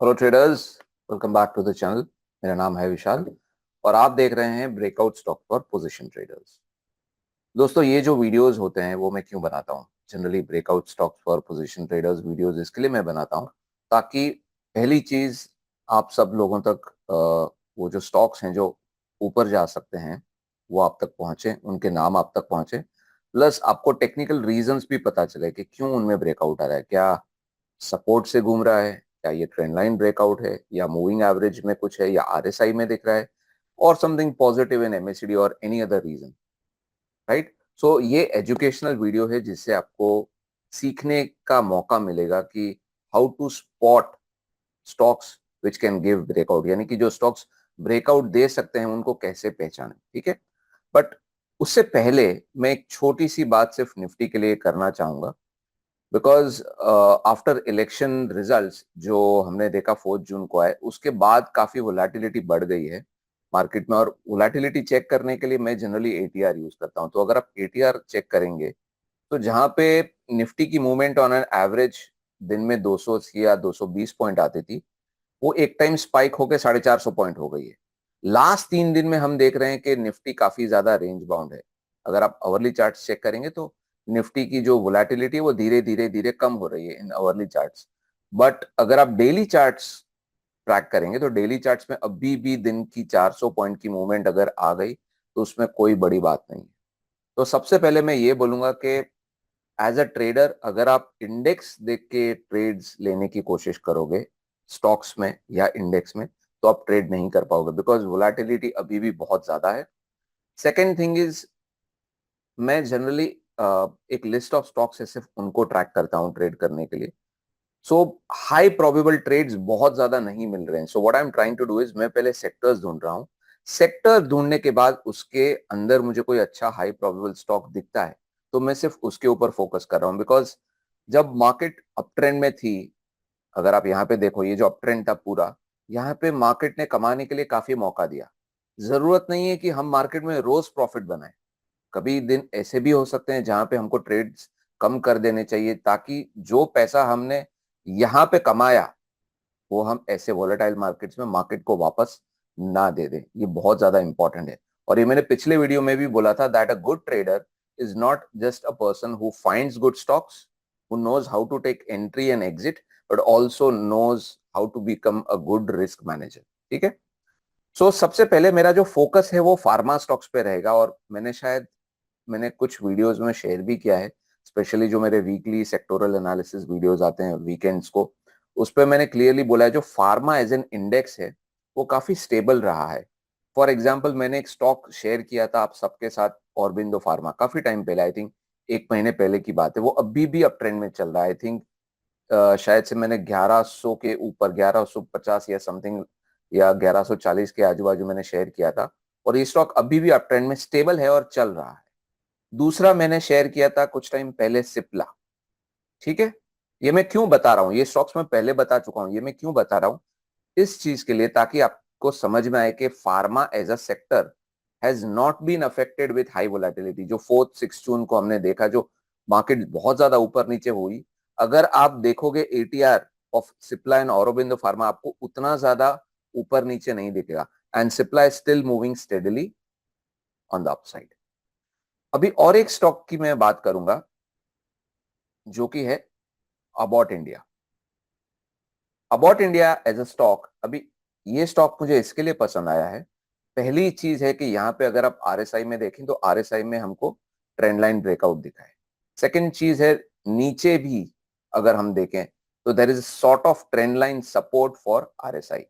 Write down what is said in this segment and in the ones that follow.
Hello traders, welcome back to the channel. मेरा नाम है विशाल और आप देख रहे हैं breakout stock for position traders. दोस्तों, ये जो वीडियोस होते हैं वो मैं क्यों बनाता हूँ? Generally breakout stock for position traders videos इसके लिए मैं बनाता हूँ ताकि पहली चीज आप सब लोगों तक वो जो स्टॉक्स हैं जो ऊपर जा सकते हैं वो आप तक पहुंचे, उनके नाम आप तक पहुंचे। प्लस आपको टेक्निकल रीजंस भी पता चले कि क्यों उनमें ब्रेकआउट आ रहा है। क्या सपोर्ट से घूम रहा है, क्या ये ट्रेंड लाइन ब्रेकआउट है, या मूविंग एवरेज में कुछ है, या आरएसआई में दिख रहा है, और समथिंग पॉजिटिव इन एमएसीडी और एनी अदर रीजन, राइट? सो ये एजुकेशनल वीडियो है जिससे आपको सीखने का मौका मिलेगा कि how to spot stocks which can give breakout, यानी कि जो स्टॉक्स ब्रेकआउट दे सकते हैं उनको कैसे पहचानें। ठीक है, बट उससे पहले मैं एक छोटी सी बात सिर्फ निफ्टी के लिए करना चाहूंगा। बिकॉज आफ्टर इलेक्शन रिजल्ट्स जो हमने देखा 4 जून को आए, उसके बाद काफी वोलेटिलिटी बढ़ गई है मार्केट में। और वोलेटिलिटी चेक करने के लिए मैं जनरली एटीआर यूज करता हूं। तो अगर आप एटीआर चेक करेंगे तो जहां पे निफ्टी की मूवमेंट ऑन एन एवरेज दिन में 280 या 220 पॉइंट आती थी, वो एक टाइम स्पाइक होकर 450 पॉइंट हो गई है। लास्ट 3 दिन में हम देख रहे हैं कि निफ्टी काफी ज्यादा रेंज बाउंड है। अगर आप अवर्ली चार्ट चेक करेंगे तो निफ्टी की जो वोलेटिलिटी है वो धीरे धीरे धीरे कम हो रही है इन अवर्ली चार्ट्स। बट अगर आप डेली चार्ट्स ट्रैक करेंगे तो डेली चार्ट्स में अभी भी दिन की 400 पॉइंट की मूवमेंट अगर आ गई तो उसमें कोई बड़ी बात नहीं है। तो सबसे पहले मैं ये बोलूंगा कि एज अ ट्रेडर अगर आप इंडेक्स देख के ट्रेड्स लेने की कोशिश करोगे स्टॉक्स में या इंडेक्स में, तो आप ट्रेड नहीं कर पाओगे बिकॉज वोलेटिलिटी अभी भी बहुत ज्यादा है। सेकेंड थिंग इज, मैं जनरली एक लिस्ट ऑफ स्टॉक्स है सिर्फ उनको ट्रैक करता हूं ट्रेड करने के लिए। सो हाई प्रोबेबल ट्रेड्स बहुत ज्यादा नहीं मिल रहे हैं। So what I am trying to do is, मैं पहले सेक्टर्स ढूंढ रहा हूं। सेक्टर ढूंढने के बाद उसके अंदर मुझे कोई अच्छा हाई प्रोबेबल स्टॉक दिखता है तो मैं सिर्फ उसके ऊपर फोकस कर रहा हूं। बिकॉज जब मार्केट अप ट्रेंड में थी, अगर आप यहाँ पे देखो, ये जो अप ट्रेंड था पूरा, यहाँ पे मार्केट ने कमाने के लिए काफी मौका दिया। जरूरत नहीं है कि हम मार्केट में रोज प्रॉफिट बनाए। कभी दिन ऐसे भी हो सकते हैं जहां पे हमको ट्रेड्स कम कर देने चाहिए ताकि जो पैसा हमने यहाँ पे कमाया वो हम ऐसे वॉलेटाइल मार्केट्स में मार्केट को वापस ना दे दें। ये बहुत ज्यादा इंपॉर्टेंट है। और ये मैंने पिछले वीडियो में भी बोला था that a good trader is not just a person who finds good stocks, who knows how to take entry and exit, but also knows how to become a good risk manager. ठीक है, सो सबसे पहले मेरा जो focus है वो pharma stocks पे रहेगा। और मैंने कुछ वीडियोस में शेयर भी किया है, स्पेशली जो मेरे वीकली सेक्टोरल एनालिसिस वीडियोस आते हैं वीकेंड्स को, उस पर मैंने क्लियरली बोला है जो फार्मा एज एन इंडेक्स है वो काफी स्टेबल रहा है। फॉर एग्जाम्पल, मैंने एक स्टॉक शेयर किया था आप सबके साथ, ऑरबिंदो फार्मा, काफी टाइम पहले, आई थिंक 1 महीने पहले की बात है। वो अभी भी अप ट्रेंड में चल रहा है। आई थिंक शायद से मैंने 1100 के ऊपर, 1150 या समथिंग, या 1140 के आजू बाजू मैंने शेयर किया था। और ये स्टॉक अभी भी अप ट्रेंड में स्टेबल है और चल रहा है। दूसरा मैंने शेयर किया था कुछ टाइम पहले सिप्ला। ठीक है, ये मैं क्यों बता रहा हूं, ये स्टॉक्स मैं पहले बता चुका हूं, ये मैं क्यों बता रहा हूं इस चीज के लिए ताकि आपको समझ में आए कि pharma as a sector has not been affected with high volatility. जो 4-6 जून को हमने देखा, जो मार्केट बहुत ज्यादा ऊपर नीचे हुई, अगर आप देखोगे ATR of Cipla and Aurobindo pharma, आपको उतना ज्यादा ऊपर नीचे नहीं दिखेगा। And Cipla is still moving steadily on the upside. अभी और एक स्टॉक की मैं बात करूंगा जो कि है Abbott India. Abbott India as a stock, अभी ये स्टॉक मुझे इसके लिए पसंद आया है। पहली चीज है कि यहाँ पे अगर आप आरएसआई में देखें तो आरएसआई में हमको ट्रेंड लाइन ब्रेकआउट दिखा है। सेकेंड चीज है, नीचे भी अगर हम देखें तो there is sort of trend line support for RSI.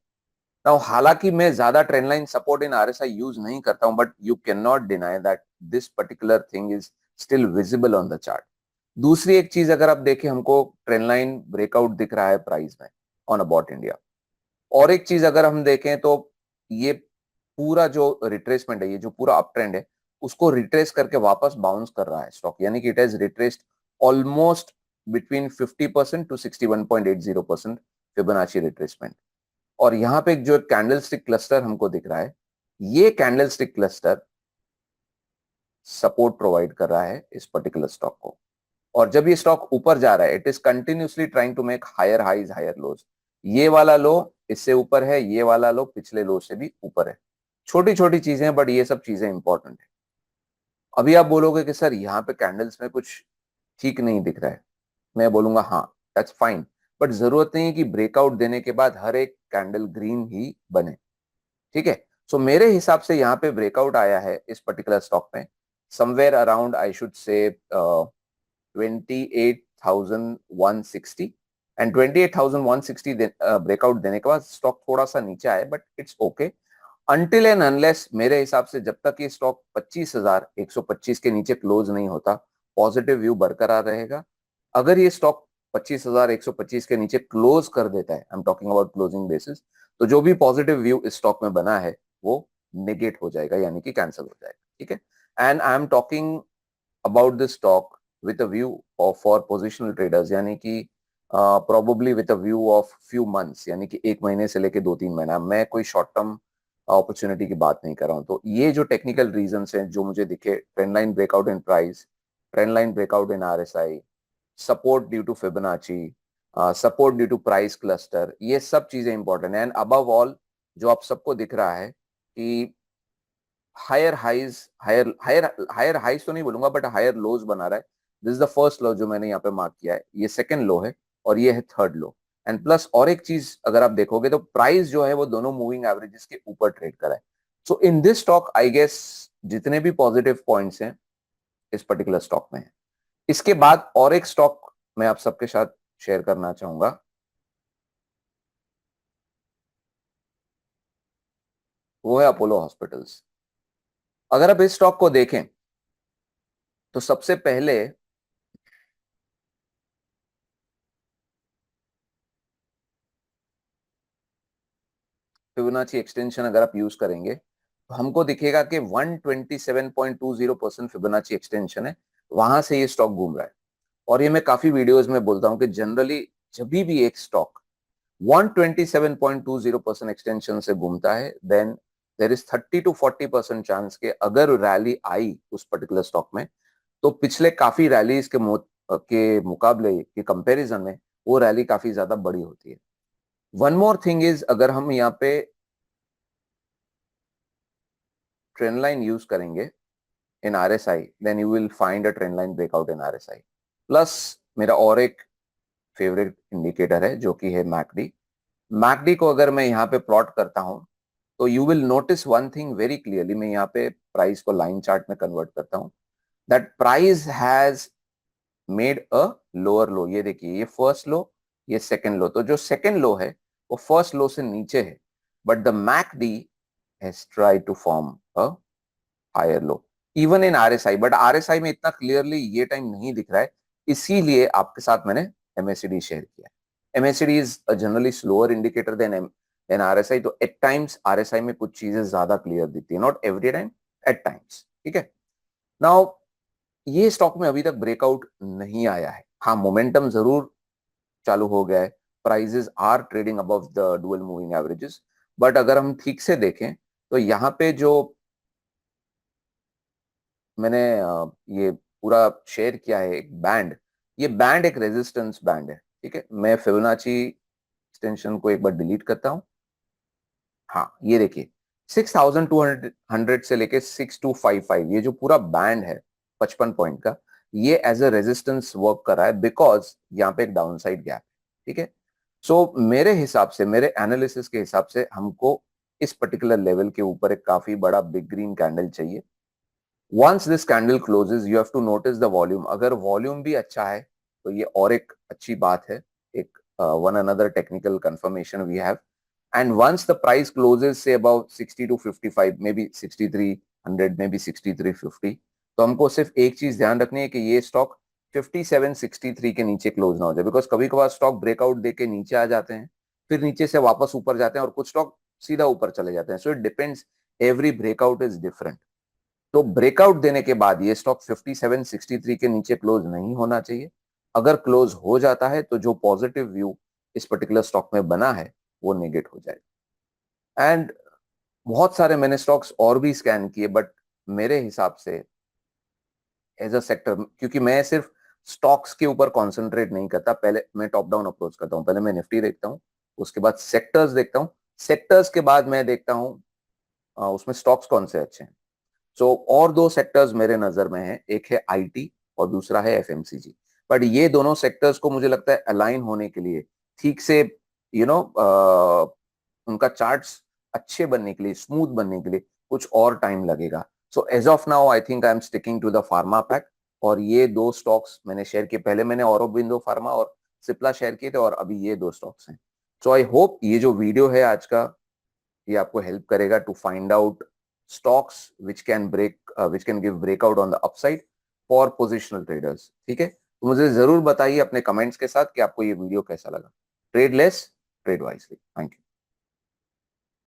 Now हालांकि मैं ज्यादा trend line support in RSI use नहीं करता हूं, but you can not deny that this particular thing is still visible on the chart. दूसरी एक चीज अगर आप देखें, हमको ट्रेंड लाइन ब्रेकआउट दिख रहा है प्राइस में ऑन अबाउट इंडिया। और एक चीज अगर हम देखें तो ये पूरा जो रिट्रेसमेंट है, ये जो पूरा अप ट्रेंड है, उसको रिट्रेस करके वापस बाउंस कर रहा है स्टॉक, यानी कि it has retraced almost between 50% to 61.80% Fibonacci retracement. और यहाँ पे जो कैंडल स्टिक क्लस्टर हमको दिख रहा है, ये candle stick cluster support provide कर रहा है इस पर्टिकुलर स्टॉक को। और जब ये स्टॉक ऊपर जा रहा है, it is continuously trying to make higher highs higher lows. ये वाला लो इससे ऊपर है, ये वाला लो पिछले लो से भी ऊपर है। छोटी छोटी चीजें हैं बट ये सब चीजें इंपॉर्टेंट है। अभी आप बोलोगे कि सर यहाँ पे कैंडल्स में कुछ ठीक नहीं दिख रहा है, मैं बोलूंगा हाँ दैट्स फाइन, बट जरूरत नहीं है कि ब्रेकआउट देने के बाद हर एक कैंडल ग्रीन ही बने। ठीक है, सो मेरे हिसाब से यहाँ पे ब्रेकआउट आया है इस पर्टिकुलर स्टॉक में somewhere around I should say 28,160, and 28,160 breakout देने के बाद स्टॉक थोड़ा सा नीचे आया but it's okay until and unless, मेरे हिसाब से जब तक ये स्टॉक 25,125 के नीचे क्लोज नहीं होता पॉजिटिव व्यू बरकरार रहेगा। अगर ये स्टॉक 25,125 के नीचे क्लोज कर देता है, I am talking about closing basis, तो जो भी पॉजिटिव व्यू इस स्टॉक में बना है वो नेगेट हो जाएगा, यानी कि कैंसिल हो जाएगा। ठीक है, and I am talking about this stock with a view of for positional traders, यानी कि probably with a view of few months, यानी कि 1 महीने से लेके 2-3 महीना। मैं कोई शॉर्ट टर्म अपॉर्चुनिटी की बात नहीं कर रहा हूं। तो ये जो टेक्निकल रीजंस हैं जो मुझे दिखे, trend line breakout in price, trend line breakout in RSI, support due to Fibonacci, support due to price cluster, ये सब चीजें इंपॉर्टेंट है। एंड अबव ऑल जो आप सबको दिख रहा है कि higher highs, higher higher higher highs तो नहीं बोलूंगा बट हायर लोज बना रहा है। This is the first low जो मैंने यहाँ पे मार्क किया है, ये सेकंड लो है और ये है थर्ड लो। एंड प्लस और एक चीज अगर आप देखोगे तो प्राइस जो है वो दोनों मूविंग एवरेजेस के ऊपर ट्रेड करा है। So in this stock I guess जितने भी पॉजिटिव पॉइंट्स हैं इस पर्टिकुलर स्टॉक में है। इसके बाद और एक स्टॉक मैं आप सबके साथ शेयर करना चाहूंगा, वो है अपोलो हॉस्पिटल्स। अगर आप इस स्टॉक को देखें तो सबसे पहले फिबोनाची एक्सटेंशन अगर आप यूज करेंगे तो हमको दिखेगा कि 127.20% फिबोनाची एक्सटेंशन है, वहां से ये स्टॉक घूम रहा है। और ये मैं काफी वीडियोस में बोलता हूं कि जनरली जब भी एक स्टॉक 127.20% एक्सटेंशन से घूमता है then there is 30 to 40% chance के अगर रैली आई उस पर्टिकुलर स्टॉक में तो पिछले काफी रैलीज के मुकाबले के कंपैरिजन में वो रैली काफी ज्यादा बड़ी होती है। वन मोर थिंग इज, अगर हम यहाँ पे ट्रेंड लाइन यूज करेंगे in RSI then you will find a trend line breakout in RSI. Plus मेरा और एक फेवरेट इंडिकेटर है जो कि है मैकडी। मैकडी को अगर मैं यहाँ पे प्लॉट करता हूं तो you will notice one thing very clearly. मैं यहाँ पे प्राइस को लाइन चार्ट में कन्वर्ट करता हूं, that price has made a lower लो। ये देखिए, ये फर्स्ट लो, ये सेकंड लो। तो जो सेकंड लो है वो फर्स्ट लो से नीचे है, but the MACD has tried to form a higher low even in RSI, but RSI में इतना क्लियरली ये टाइम नहीं दिख रहा है, इसीलिए आपके साथ मैंने एमएससीडी शेयर किया। MACD is generally slower indicator than RSI, तो एट टाइम्स आरएसआई में कुछ चीजें ज्यादा क्लियर दिखती है, not every time, at times. ठीक है, नाउ ये स्टॉक में अभी तक ब्रेकआउट नहीं आया है। हाँ, मोमेंटम जरूर चालू हो गया है, prices are trading above the dual moving averages, but अगर हम ठीक से देखें तो यहाँ पे जो मैंने ये पूरा शेयर किया है एक बैंड, ये बैंड एक रेजिस्टेंस बैंड है। ठीक है, मैं फिबोनाची एक्सटेंशन को एक बार डिलीट करता हूं। हाँ, ये देखिए 6,200 से लेके 6,255, ये जो पूरा बैंड है 55 पॉइंट का, ये एज अ रेजिस्टेंस वर्क कर रहा है बिकॉज यहाँ पे एक डाउन साइड गैप। ठीक है, सो मेरे हिसाब से, मेरे एनालिसिस के हिसाब से हमको इस पर्टिकुलर लेवल के ऊपर एक काफी बड़ा बिग ग्रीन कैंडल चाहिए। Once this candle closes you have to notice the volume. अगर वॉल्यूम भी अच्छा है तो ये और एक अच्छी बात है, एक one another technical confirmation we have. And once the price closes से about 60 to 55, may be 6300, may be 6350, तो हमको सिर्फ एक चीज ध्यान रखनी है कि ये स्टॉक 5763 के नीचे क्लोज ना हो जाए, बिकॉज कभी कभार स्टॉक ब्रेकआउट दे के नीचे आ जाते हैं, फिर नीचे से वापस ऊपर जाते हैं और कुछ स्टॉक सीधा ऊपर चले जाते हैं। So it depends, every breakout is different. तो ब्रेकआउट देने के बाद ये स्टॉक 5763 के नीचे क्लोज नहीं होना चाहिए। अगर क्लोज हो जाता है तो जो पॉजिटिव व्यू इस पर्टिकुलर स्टॉक में बना है वो नेगेट हो जाएगा। एंड बहुत सारे मैंने स्टॉक्स और भी स्कैन किए, बट मेरे हिसाब से एज अ सेक्टर, क्योंकि मैं सिर्फ स्टॉक्स के ऊपर कॉन्सेंट्रेट नहीं करता, पहले मैं टॉप डाउन अप्रोच करता हूं। पहले मैं निफ्टी देखता हूं, उसके बाद सेक्टर्स देखता हूँ, सेक्टर्स के बाद मैं देखता हूँ उसमें स्टॉक्स कौन से अच्छे हैं। सो और दो सेक्टर्स मेरे नजर में है, एक है आईटी और दूसरा है एफएमसीजी। बट ये दोनों सेक्टर्स को मुझे लगता है अलाइन होने के लिए, ठीक से यू नो उनका चार्ट्स अच्छे बनने के लिए, स्मूथ बनने के लिए कुछ और टाइम लगेगा। So as of now I think I am sticking to the pharma pack. और ये दो स्टॉक्स मैंने शेयर किए, पहले मैंने औरोबिंदो फार्मा और सिप्ला शेयर किए थे, और अभी ये दो स्टॉक्स हैं। सो आई होप ये जो वीडियो है आज का, ये आपको हेल्प करेगा to find out stocks which can give breakout on the upside for positional traders। ठीक है, तो मुझे जरूर बताइए अपने कमेंट्स के साथ कि आपको ये वीडियो कैसा लगा। Trade less, trade wisely. Thank you.